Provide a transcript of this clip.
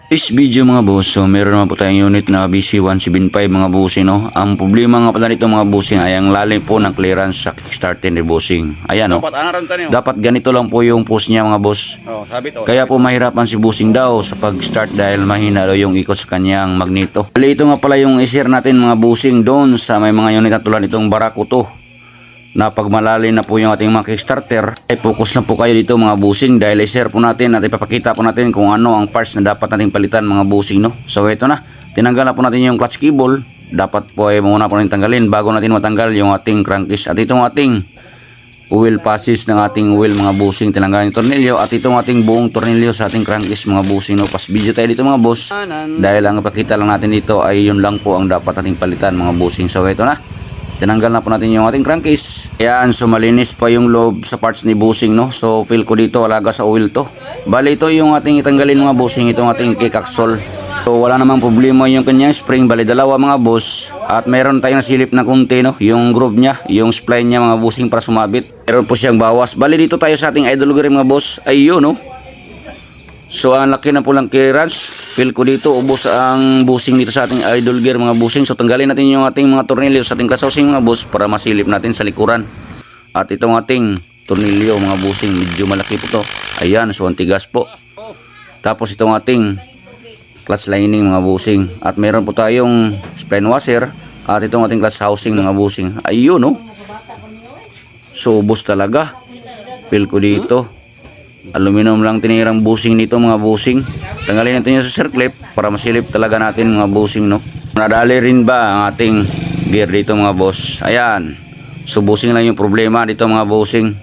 This video mga boss, so meron naman po tayong unit na BC175 mga bossing, no. Ang problema nga pala nito mga bossing ay ang lalim po ng clearance sa kickstarter ni bossing. Ayan, no. Dapat ganito lang po yung post niya mga boss. Kaya po mahirapan si bossing daw sa pag-start dahil mahina daw yung ikot sa kanyang magneto. Bali ito nga pala yung i-share natin mga bossing doon sa may mga unit na tulad itong Barakuto. Na pag malalim na po yung ating mga kickstarter, ay focus na po kayo dito mga bossing dahil i-share po natin at ipapakita po natin kung ano ang parts na dapat nating palitan mga bossing, no. So ito na, tinanggal na po natin yung clutch cable. Dapat po ay muna po natin tanggalin bago natin matanggal yung ating crankcase at itong ating oil passes ng ating oil mga bossing. Tinanggal yung tornilyo at itong ating buong tornilyo sa ating crankcase mga bossing, no. Pas video tayo dito mga boss dahil ang ipakita lang natin dito ay yun lang po ang dapat nating palitan mga bossing. So ito na, tinanggal na po natin yung ating crankcase. Ayan, so malinis pa yung loob sa parts ni bossing, no. So feel ko dito alaga sa oil to. Bali ito yung ating itanggalin mga bossing, itong ating kick axle. So wala namang problema yung kanyang spring, bali dalawa mga boss. At meron tayong nasilip na kunti, no, yung groove niya, yung spline niya mga bossing para sumabit. Meron po siyang bawas. Bali dito tayo sa ating idol gear mga boss. Ayun, no. So ang laki na po lang clearance. Feel ko dito ubos ang bushing dito sa ating idol gear mga bushing. So tanggalin natin yung ating mga tornilyo sa ating clutch housing mga boss para masilip natin sa likuran. At itong ating tornilyo mga bushing, medyo malaki po to. Ayan, so ang tigas po. Tapos itong ating clutch lining mga bushing. At meron po tayong spline washer. At itong ating clutch housing mga bushing. Ayun, no. So ubos talaga. Feel ko dito. Aluminum lang tinirang bushing nito mga bushing. Tanggalin natin yung sa circlip para masilip talaga natin mga bushing, no. Nadali rin ba ang ating gear dito mga boss? Ayan. So bushing lang yung problema dito mga bushing.